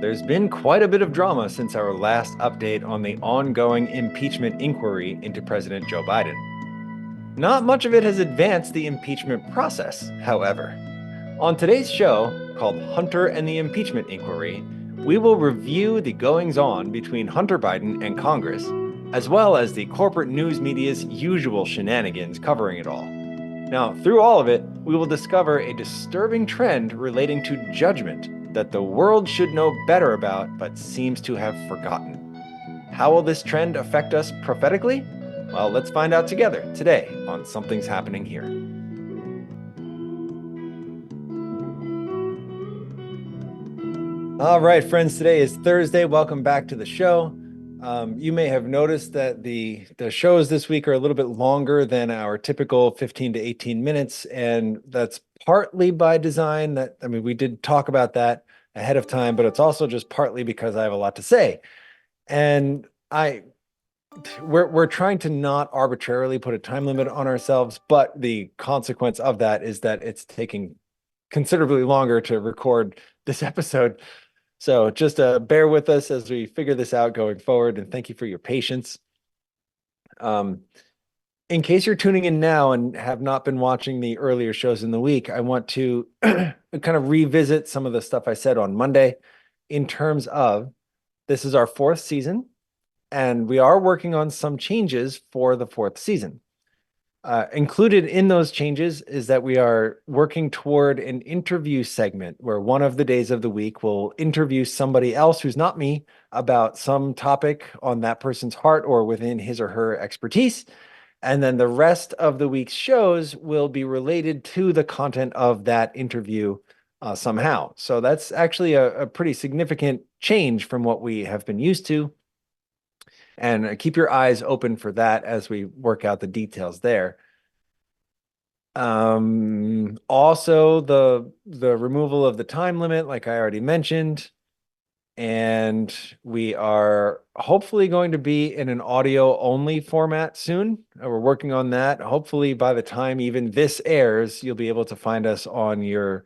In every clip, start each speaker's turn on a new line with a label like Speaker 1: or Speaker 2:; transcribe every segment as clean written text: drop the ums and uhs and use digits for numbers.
Speaker 1: There's been quite a bit of drama since our last update on the ongoing impeachment inquiry into President Joe Biden. Not much of it has advanced the impeachment process, however. On today's show, called Hunter and the Impeachment Inquiry, we will review the goings-on between Hunter Biden and Congress, as well as the corporate news media's usual shenanigans covering it all. Now, through all of it, we will discover a disturbing trend relating to judgment that the world should know better about but seems to have forgotten. How will this trend affect us prophetically? Well, let's find out together today on Something's Happening Here. All right, friends, today is Thursday. Welcome back to the show. You may have noticed that the shows this week are a little bit longer than our typical 15 to 18 minutes, and that's partly by design. We did talk about that ahead of time, but it's also just partly because I have a lot to say. And we're trying to not arbitrarily put a time limit on ourselves, but the consequence of that is that it's taking considerably longer to record this episode. So just bear with us as we figure this out going forward, and thank you for your patience. In case you're tuning in now and have not been watching the earlier shows in the week, I want to kind of revisit some of the stuff I said on Monday in terms of this is our fourth season, and we are working on some changes for the fourth season. Included in those changes is that we are working toward an interview segment where one of the days of the week will interview somebody else who's not me about some topic on that person's heart or within his or her expertise. And then the rest of the week's shows will be related to the content of that interview somehow. So that's actually a pretty significant change from what we have been used to. And keep your eyes open for that as we work out the details there. Also the removal of the time limit, like I already mentioned, and we are hopefully going to be in an audio only format soon. We're working on that. Hopefully by the time even this airs, you'll be able to find us on your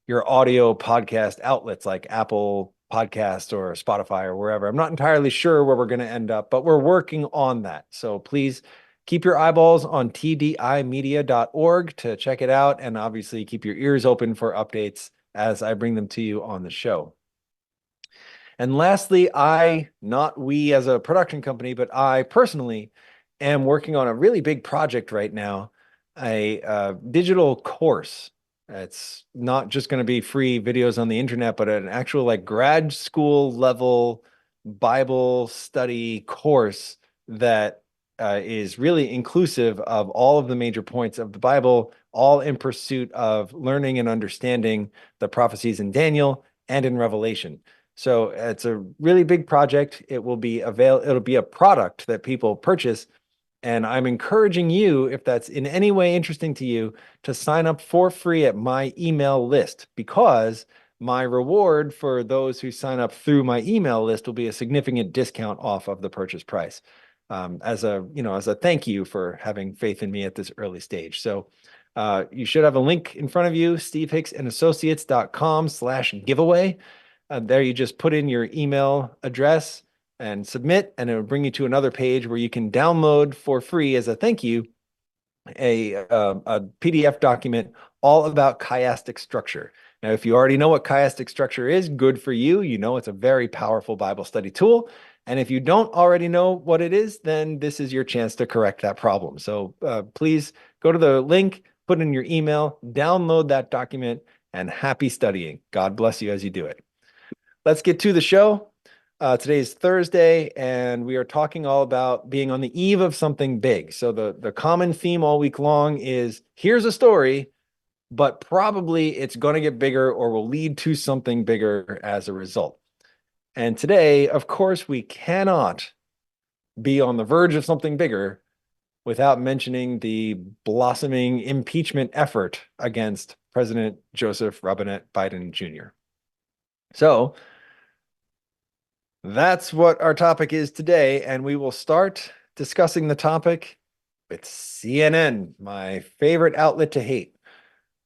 Speaker 1: audio podcast outlets like Apple Podcast or Spotify or wherever. I'm not entirely sure where we're going to end up, but we're working on that. So please keep your eyeballs on tdimedia.org to check it out. And obviously keep your ears open for updates as I bring them to you on the show. And lastly, not we as a production company, but I personally am working on a really big project right now, a digital course. It's not just going to be free videos on the internet, but an actual like grad school level Bible study course that is really inclusive of all of the major points of the Bible, all in pursuit of learning and understanding the prophecies in Daniel and in Revelation. So it's a really big project. It'll be a product that people purchase. And I'm encouraging you, if that's in any way interesting to you, to sign up for free at my email list, because my reward for those who sign up through my email list will be a significant discount off of the purchase price, as a thank you for having faith in me at this early stage. So you should have a link in front of you, stevehicksandassociates.com/giveaway. There you just put in your email address and submit, and it will bring you to another page where you can download for free as a thank you a PDF document all about chiastic structure. Now, if you already know what chiastic structure is, good for you. You know it's a very powerful Bible study tool. And if you don't already know what it is, then this is your chance to correct that problem. So please go to the link, put in your email, download that document, and happy studying. God bless you as you do it. Let's get to the show. Today is Thursday, and we are talking all about being on the eve of something big. So the common theme all week long is here's a story, but probably it's going to get bigger or will lead to something bigger as a result. And today, of course, we cannot be on the verge of something bigger without mentioning the blossoming impeachment effort against President Joseph Robinette Biden Jr. So that's what our topic is today, and we will start discussing the topic with CNN, my favorite outlet to hate.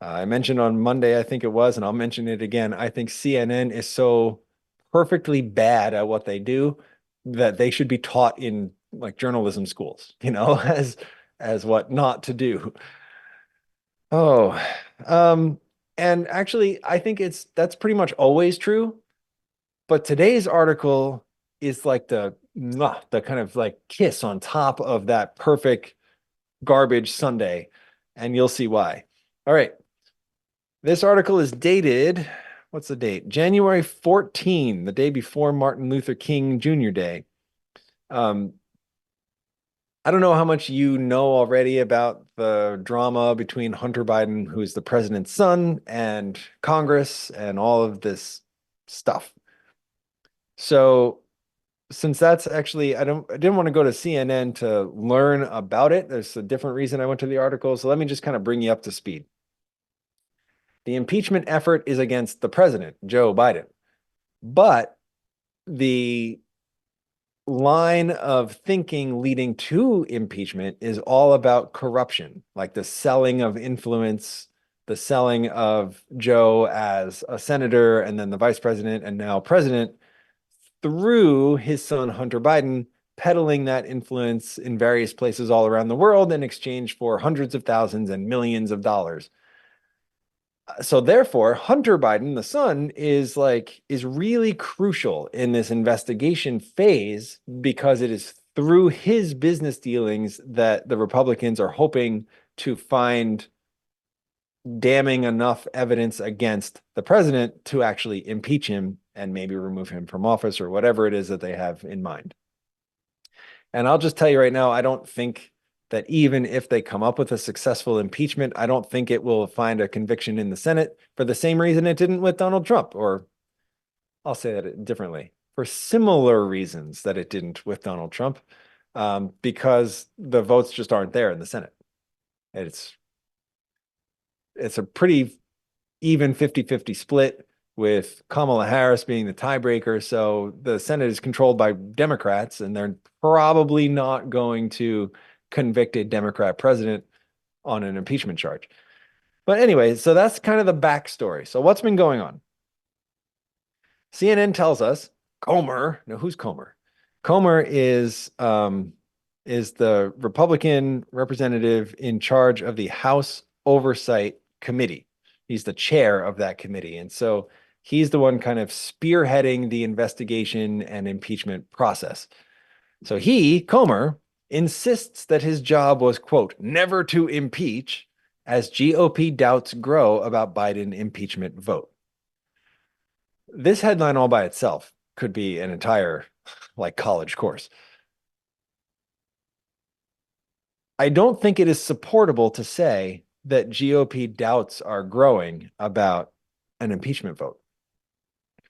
Speaker 1: I mentioned on Monday, I think it was, and I'll mention it again. I think CNN is so perfectly bad at what they do that they should be taught in like journalism schools, as what not to do. Oh, and actually, I think that's pretty much always true. But today's article is like the kind of like kiss on top of that perfect garbage Sunday, and you'll see why. All right. This article is dated, what's the date? January 14, the day before Martin Luther King Jr. Day. Um, I don't know how much you know already about the drama between Hunter Biden, who's the president's son, and Congress and all of this stuff. So, since that's actually, I didn't want to go to CNN to learn about it. There's a different reason I went to the article. So let me just kind of bring you up to speed. The impeachment effort is against the president, Joe Biden. But the line of thinking leading to impeachment is all about corruption, like the selling of influence, the selling of Joe as a senator and then the vice president and now president through his son, Hunter Biden, peddling that influence in various places all around the world in exchange for hundreds of thousands and millions of dollars. So therefore, Hunter Biden, the son, is really crucial in this investigation phase because it is through his business dealings that the Republicans are hoping to find damning enough evidence against the president to actually impeach him and maybe remove him from office or whatever it is that they have in mind. And I'll just tell you right now, I don't think that even if they come up with a successful impeachment, I don't think it will find a conviction in the Senate for the same reason it didn't with Donald Trump, or I'll say that differently, for similar reasons that it didn't with Donald Trump, because the votes just aren't there in the Senate. It's a pretty even 50-50 split with Kamala Harris being the tiebreaker. So the Senate is controlled by Democrats, and they're probably not going to convict a Democrat president on an impeachment charge. But anyway, so that's kind of the backstory. So what's been going on? CNN tells us Comer. Now, who's Comer? Comer is the Republican representative in charge of the House Oversight Committee. He's the chair of that committee. And so he's the one kind of spearheading the investigation and impeachment process. So he, Comer, insists that his job was, quote, never to impeach as GOP doubts grow about Biden impeachment vote. This headline all by itself could be an entire like college course. I don't think it is supportable to say that GOP doubts are growing about an impeachment vote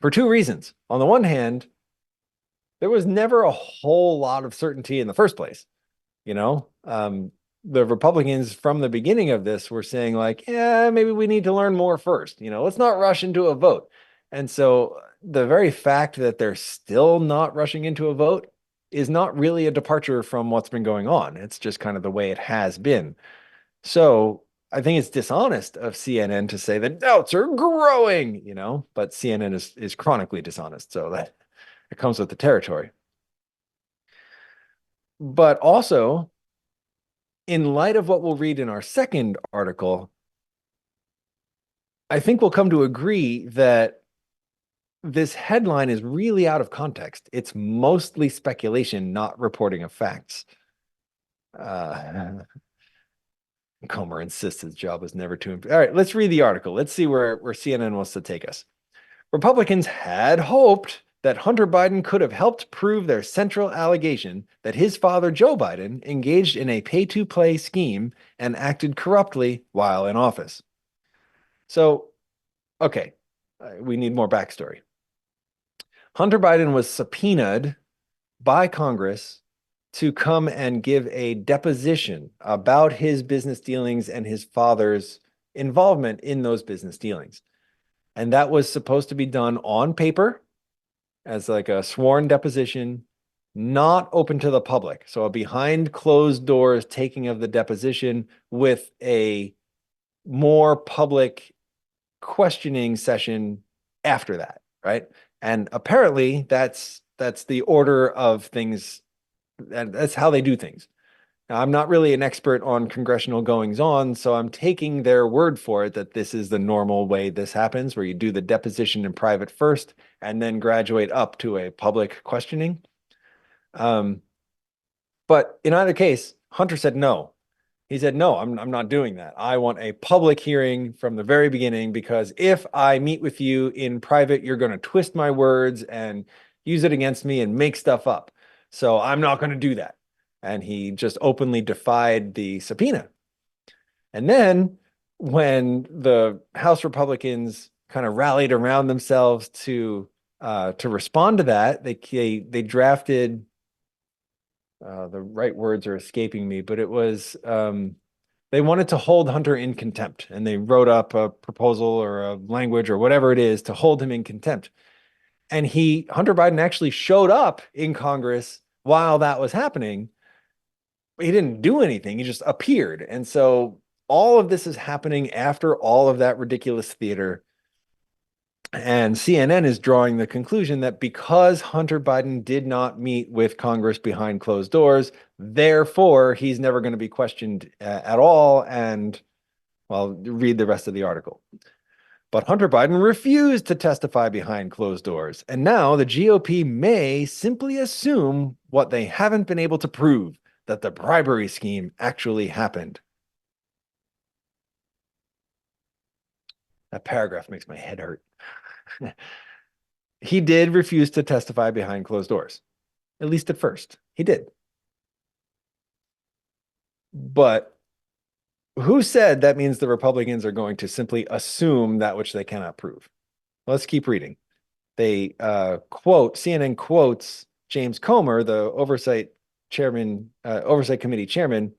Speaker 1: for two reasons. On the one hand, there was never a whole lot of certainty in the first place. The Republicans from the beginning of this were saying like, yeah, maybe we need to learn more first. Let's not rush into a vote. And so the very fact that they're still not rushing into a vote is not really a departure from what's been going on. It's just kind of the way it has been. So I think it's dishonest of CNN to say that doubts are growing, but CNN is chronically dishonest. So that it comes with the territory. But also, in light of what we'll read in our second article, I think we'll come to agree that this headline is really out of context. It's mostly speculation, not reporting of facts. Comer insists his job was never to. All right, let's read the article. Let's see where CNN wants to take us. Republicans had hoped that Hunter Biden could have helped prove their central allegation that his father, Joe Biden, engaged in a pay-to-play scheme and acted corruptly while in office. So, okay, we need more backstory. Hunter Biden was subpoenaed by Congress to come and give a deposition about his business dealings and his father's involvement in those business dealings. And that was supposed to be done on paper as like a sworn deposition, not open to the public. So a behind closed doors taking of the deposition with a more public questioning session after that, right? And apparently that's the order of things. That's how they do things. Now, I'm not really an expert on congressional goings on, so I'm taking their word for it that this is the normal way this happens, where you do the deposition in private first and then graduate up to a public questioning. Um, but in either case, Hunter said no. He said, no, I'm not doing that. I want a public hearing from the very beginning, because if I meet with you in private, you're going to twist my words and use it against me and make stuff up. So I'm not going to do that. And he just openly defied the subpoena. And then when the House Republicans kind of rallied around themselves to respond to that, they drafted, the right words are escaping me, but it was, they wanted to hold Hunter in contempt, and they wrote up a proposal or a language or whatever it is to hold him in contempt. And Hunter Biden actually showed up in Congress while that was happening. He didn't do anything. He just appeared. And so all of this is happening after all of that ridiculous theater. And CNN is drawing the conclusion that because Hunter Biden did not meet with Congress behind closed doors, therefore he's never going to be questioned at all. And well, read the rest of the article. But Hunter Biden refused to testify behind closed doors. And now the GOP may simply assume what they haven't been able to prove, that the bribery scheme actually happened. That paragraph makes my head hurt. He did refuse to testify behind closed doors, at least at first. He did. But who said that means the Republicans are going to simply assume that which they cannot prove? Let's keep reading. They CNN quotes James Comer, the oversight committee chairman,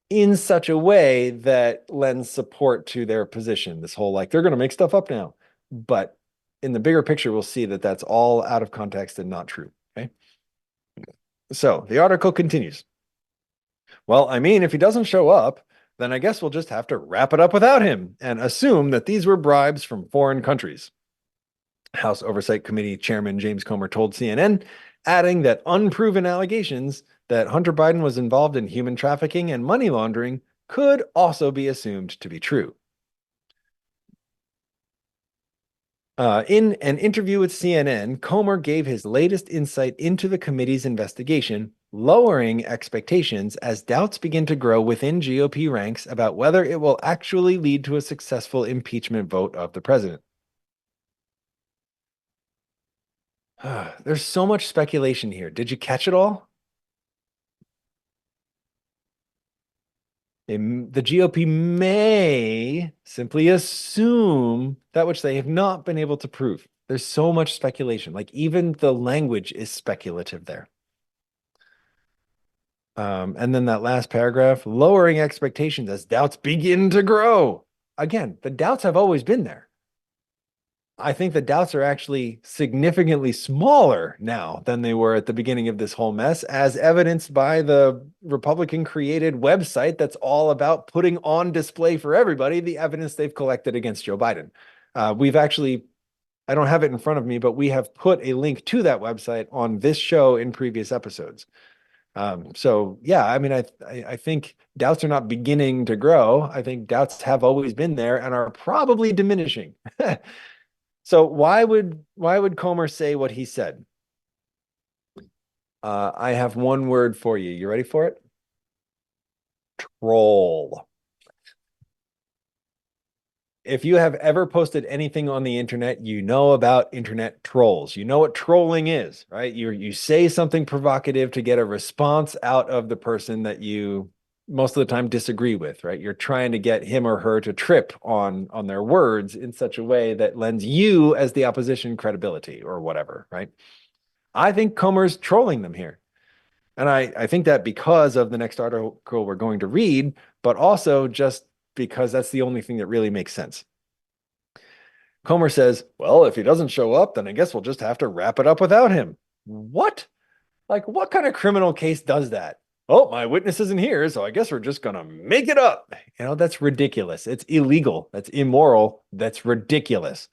Speaker 1: in such a way that lends support to their position. This whole, like, they're going to make stuff up now. But in the bigger picture, we'll see that that's all out of context and not true. Okay. So the article continues. Well, I mean, if he doesn't show up, then I guess we'll just have to wrap it up without him and assume that these were bribes from foreign countries. House Oversight Committee Chairman James Comer told CNN, adding that unproven allegations that Hunter Biden was involved in human trafficking and money laundering could also be assumed to be true. In an interview with CNN, Comer gave his latest insight into the committee's investigation, lowering expectations as doubts begin to grow within GOP ranks about whether it will actually lead to a successful impeachment vote of the president. There's so much speculation here. Did you catch it all? The GOP may simply assume that which they have not been able to prove. There's so much speculation. Like, even the language is speculative there. And then that last paragraph, lowering expectations as doubts begin to grow. Again, the doubts have always been there. I think the doubts are actually significantly smaller now than they were at the beginning of this whole mess, as evidenced by the Republican created website that's all about putting on display for everybody the evidence they've collected against Joe Biden. We've actually, I don't have it in front of me, but we have put a link to that website on this show in previous episodes. So yeah, I mean, I think doubts are not beginning to grow. I think doubts have always been there and are probably diminishing. So why would Comer say what he said? I have one word for you. You ready for it? Troll. If you have ever posted anything on the internet, you know about internet trolls. You know what trolling is, right? You say something provocative to get a response out of the person that you most of the time disagree with, right? You're trying to get him or her to trip on their words in such a way that lends you as the opposition credibility or whatever, right? I think Comer's trolling them here. And I think that because of the next article we're going to read, but also just because that's the only thing that really makes sense. Comer says, well, if he doesn't show up, then I guess we'll just have to wrap it up without him. What? Like, what kind of criminal case does that? Oh, my witness isn't here, so I guess we're just going to make it up. You know, that's ridiculous. It's illegal. That's immoral. That's ridiculous.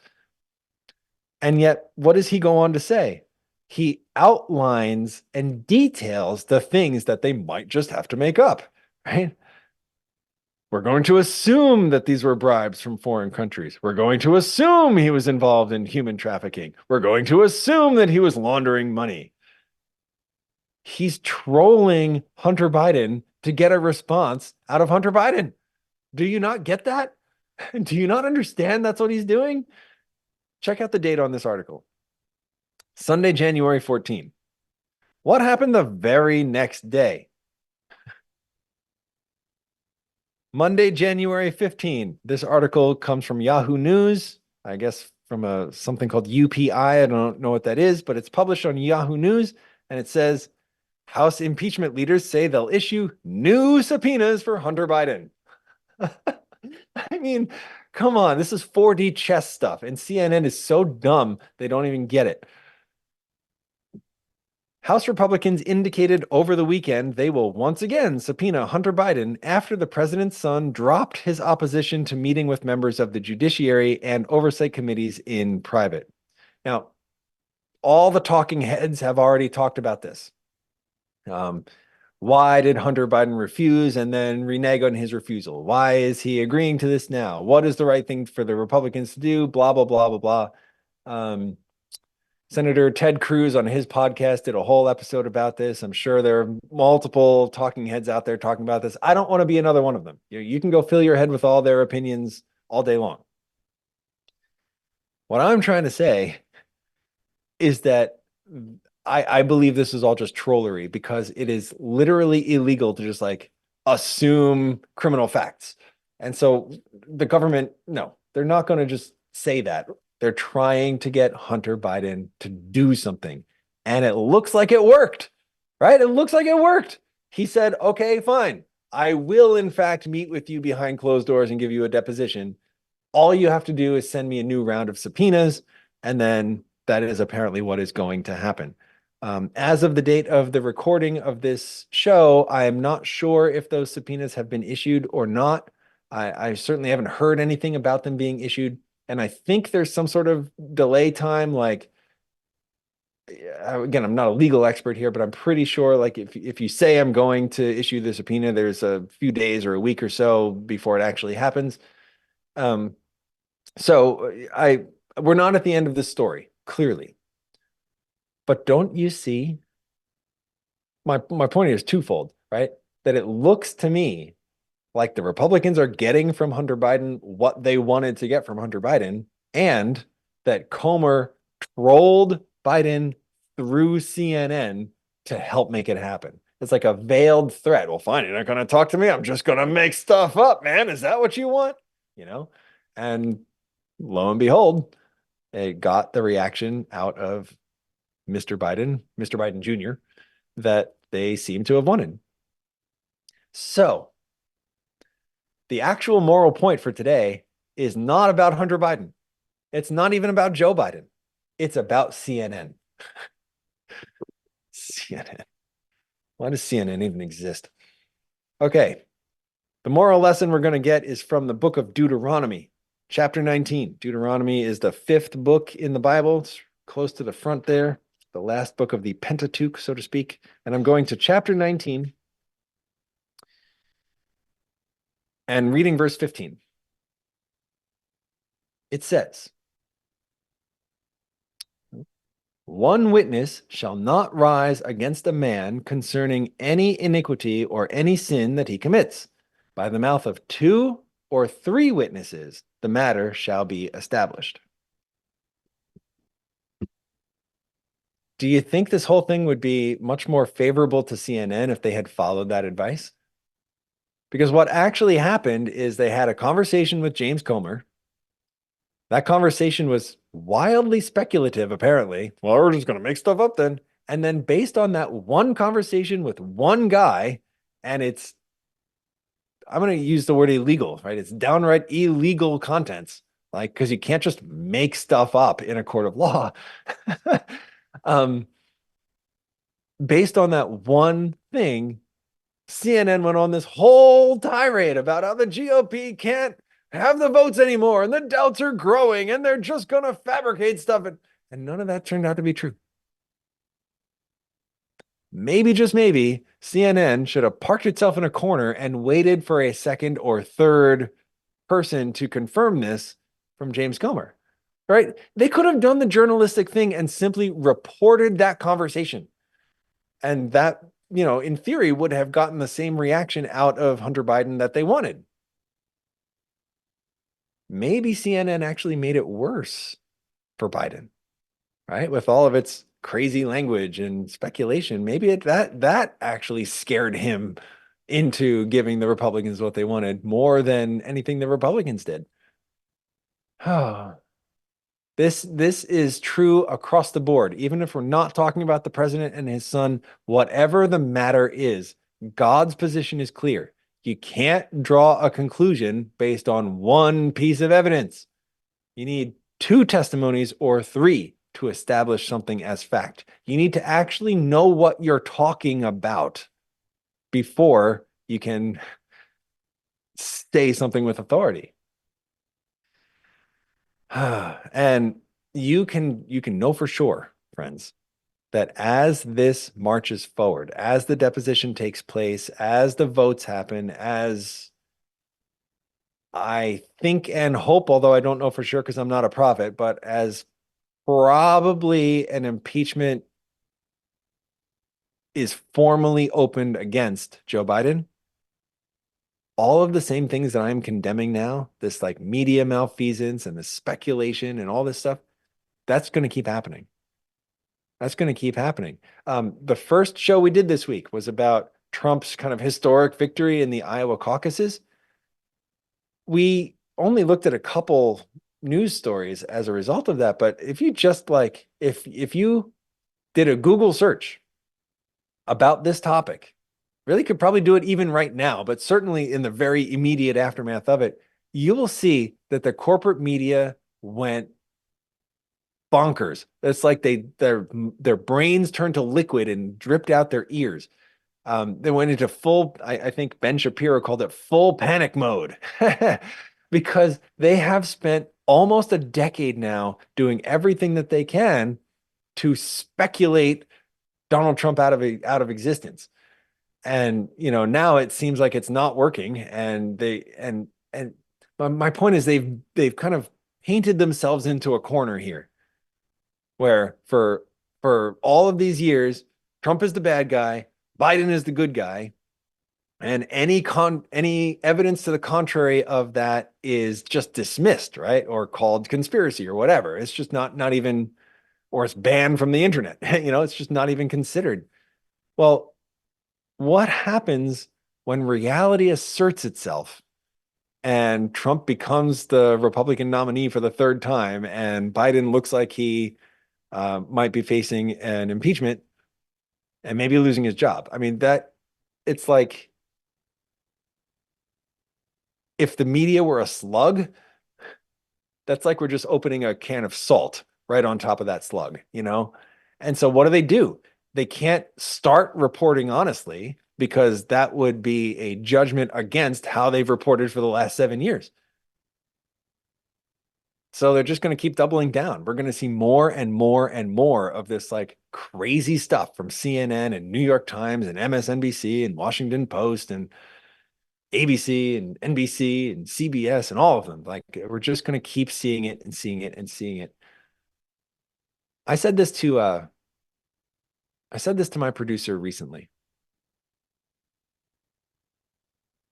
Speaker 1: And yet, what does he go on to say? He outlines and details the things that they might just have to make up, right? We're going to assume that these were bribes from foreign countries. We're going to assume he was involved in human trafficking. We're going to assume that he was laundering money. He's trolling Hunter Biden to get a response out of Hunter Biden. Do you not get that? Do you not understand that's what he's doing? Check out the date on this article. Sunday, January 14. What happened the very next day? Monday, January 15. This article comes from Yahoo News, I guess from something called UPI. I don't know what that is, but it's published on Yahoo News, and it says House impeachment leaders say they'll issue new subpoenas for Hunter Biden. I mean, come on, this is 4D chess stuff, and CNN is so dumb they don't even get it. House Republicans indicated over the weekend they will once again subpoena Hunter Biden after the president's son dropped his opposition to meeting with members of the Judiciary and Oversight Committees in private. Now, all the talking heads have already talked about this. Why did Hunter Biden refuse and then renege on his refusal? Why is he agreeing to this now? What is the right thing for the Republicans to do? Blah, blah, blah, blah, blah. Senator Ted Cruz on his podcast did a whole episode about this. I'm sure there are multiple talking heads out there talking about this. I don't want to be another one of them. You can go fill your head with all their opinions all day long. What I'm trying to say is that I believe this is all just trollery because it is literally illegal to just like assume criminal facts. And so the government, no, they're not going to just say that. They're trying to get Hunter Biden to do something. And it looks like it worked, right? It looks like it worked. He said, okay, fine. I will, in fact, meet with you behind closed doors and give you a deposition. All you have to do is send me a new round of subpoenas. And then that is apparently what is going to happen. As of the date of the recording of this show, I am not sure if those subpoenas have been issued or not. I certainly haven't heard anything about them being issued. And I think there's some sort of delay time, like, again, I'm not a legal expert here, but I'm pretty sure like if you say I'm going to issue the subpoena, there's a few days or a week or so before it actually happens. So we're not at the end of this story, clearly. But don't you see? My point is twofold, right? That it looks to me like the Republicans are getting from Hunter Biden what they wanted to get from Hunter Biden, and that Comer trolled Biden through CNN to help make it happen. It's like a veiled threat. Well, fine, you're not going to talk to me. I'm just going to make stuff up, man. Is that what you want? You know? And lo and behold, it got the reaction out of Mr. Biden Jr., that they seem to have wanted. So, the actual moral point for today is not about Hunter Biden. It's not even about Joe Biden. It's about CNN. CNN. Why does CNN even exist? Okay. The moral lesson we're going to get is from the book of Deuteronomy, chapter 19. Deuteronomy is the fifth book in the Bible. It's close to the front there, the last book of the Pentateuch, so to speak. And I'm going to chapter 19 and reading verse 15. It says, one witness shall not rise against a man concerning any iniquity or any sin that he commits. By the mouth of 2 or 3 witnesses, the matter shall be established. Do you think this whole thing would be much more favorable to CNN if they had followed that advice? Because what actually happened is they had a conversation with James Comer. That conversation was wildly speculative, apparently. Well, we're just going to make stuff up then. And then based on that one conversation with one guy, and I'm going to use the word illegal, right? It's downright illegal contents, like, because you can't just make stuff up in a court of law. Based on that one thing, CNN went on this whole tirade about how the GOP can't have the votes anymore and the doubts are growing and they're just going to fabricate stuff. And none of that turned out to be true. Maybe, just maybe, CNN should have parked itself in a corner and waited for a second or third person to confirm this from James Comer, right? They could have done the journalistic thing and simply reported that conversation. And that, in theory, would have gotten the same reaction out of Hunter Biden that they wanted. Maybe CNN actually made it worse for Biden, right? With all of its crazy language and speculation, maybe that actually scared him into giving the Republicans what they wanted more than anything the Republicans did. This is true across the board. Even if we're not talking about the president and his son, whatever the matter is, God's position is clear. You can't draw a conclusion based on one piece of evidence. You need two testimonies or three to establish something as fact. You need to actually know what you're talking about before you can say something with authority. And you can know for sure, friends, that as this marches forward, as the deposition takes place, as the votes happen, as I think and hope, although I don't know for sure because I'm not a prophet, but as probably an impeachment is formally opened against Joe Biden, all of the same things that I'm condemning now, this like media malfeasance and the speculation and all this stuff, that's going to keep happening. That's going to keep happening. The first show we did this week was about Trump's kind of historic victory in the Iowa caucuses. We only looked at a couple news stories as a result of that, but if you just like, if you did a Google search about this topic, really could probably do it even right now, but certainly in the very immediate aftermath of it, you will see that the corporate media went bonkers. It's like their brains turned to liquid and dripped out their ears. They went into full, I think Ben Shapiro called it full panic mode because they have spent almost a decade now doing everything that they can to speculate Donald Trump out of existence. And now it seems like it's not working. And my point is they've kind of painted themselves into a corner here where for all of these years, Trump is the bad guy, Biden is the good guy, and any evidence to the contrary of that is just dismissed, right? Or called conspiracy or whatever. It's just not even, or it's banned from the internet. It's just not even considered. Well, what happens when reality asserts itself and Trump becomes the Republican nominee for the third time and Biden looks like he might be facing an impeachment and maybe losing his job? I mean, it's like if the media were a slug, that's like we're just opening a can of salt right on top of that slug, And so what do? They can't start reporting honestly because that would be a judgment against how they've reported for the last 7 years. So they're just going to keep doubling down. We're going to see more and more and more of this like crazy stuff from CNN and New York Times and MSNBC and Washington Post and ABC and NBC and CBS and all of them. Like we're just going to keep seeing it and seeing it and seeing it. I said this to my producer recently.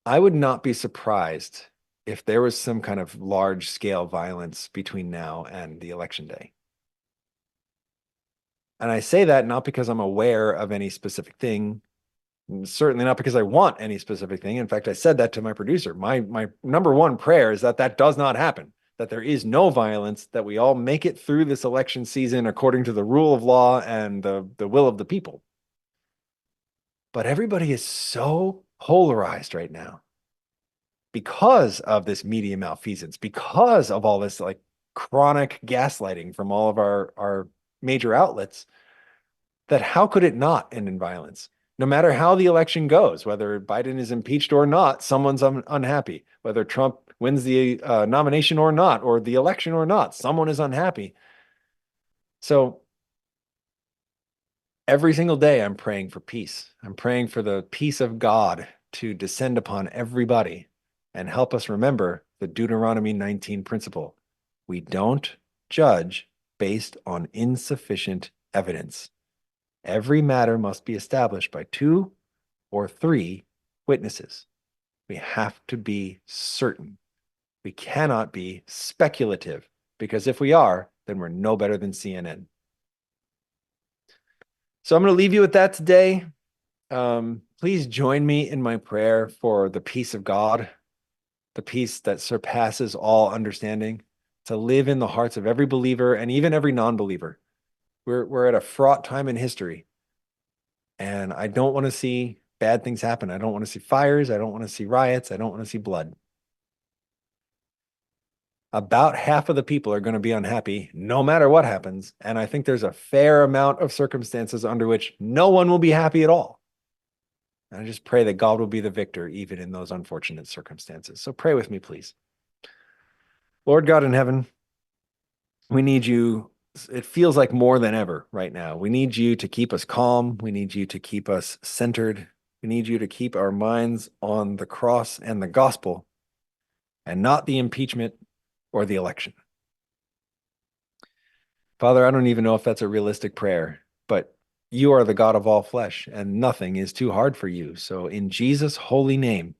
Speaker 1: I would not be surprised if there was some kind of large scale violence between now and the election day. And I say that not because I'm aware of any specific thing, certainly not because I want any specific thing. In fact, I said that to my producer. My number one prayer is that that does not happen, that there is no violence, that we all make it through this election season according to the rule of law and the will of the people. But everybody is so polarized right now because of this media malfeasance, because of all this like chronic gaslighting from all of our major outlets, that how could it not end in violence? No matter how the election goes, whether Biden is impeached or not, someone's unhappy. Whether Trump wins the nomination or not, or the election or not, someone is unhappy. So every single day I'm praying for peace. I'm praying for the peace of God to descend upon everybody and help us remember the Deuteronomy 19 principle. We don't judge based on insufficient evidence. Every matter must be established by 2 or 3 witnesses. We have to be certain. We cannot be speculative, because if we are, then we're no better than CNN. So I'm going to leave you with that today. Please join me in my prayer for the peace of God, the peace that surpasses all understanding, to live in the hearts of every believer and even every non-believer. We're at a fraught time in history, and I don't want to see bad things happen. I don't want to see fires. I don't want to see riots. I don't want to see blood. About half of the people are going to be unhappy no matter what happens. And I think there's a fair amount of circumstances under which no one will be happy at all. And I just pray that God will be the victor, even in those unfortunate circumstances. So pray with me, please. Lord God in heaven, we need you. It feels like more than ever right now. We need you to keep us calm. We need you to keep us centered. We need you to keep our minds on the cross and the gospel and not the impeachment or the election. Father, I don't even know if that's a realistic prayer, but you are the God of all flesh, and nothing is too hard for you. So in Jesus' holy name,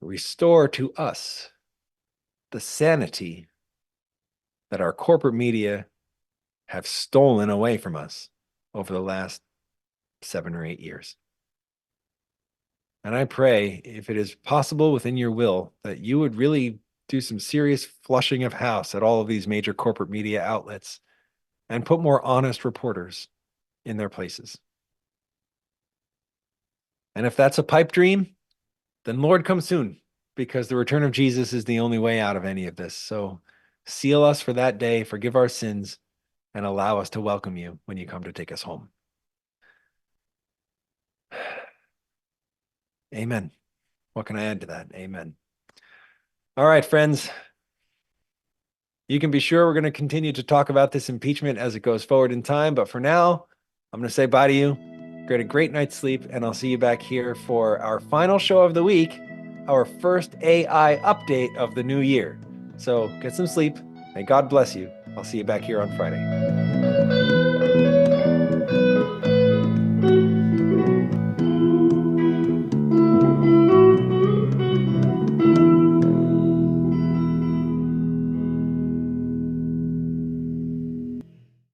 Speaker 1: restore to us the sanity that our corporate media have stolen away from us over the last 7 or 8 years. And I pray, if it is possible within your will, that you would really do some serious flushing of house at all of these major corporate media outlets and put more honest reporters in their places. And if that's a pipe dream, then Lord, come soon, because the return of Jesus is the only way out of any of this. So seal us for that day, forgive our sins, and allow us to welcome you when you come to take us home. Amen. What can I add to that? Amen. All right, friends. You can be sure we're going to continue to talk about this impeachment as it goes forward in time. But for now, I'm going to say bye to you. Get a great night's sleep, and I'll see you back here for our final show of the week, our first AI update of the new year. So get some sleep. May God bless you. I'll see you back here on Friday.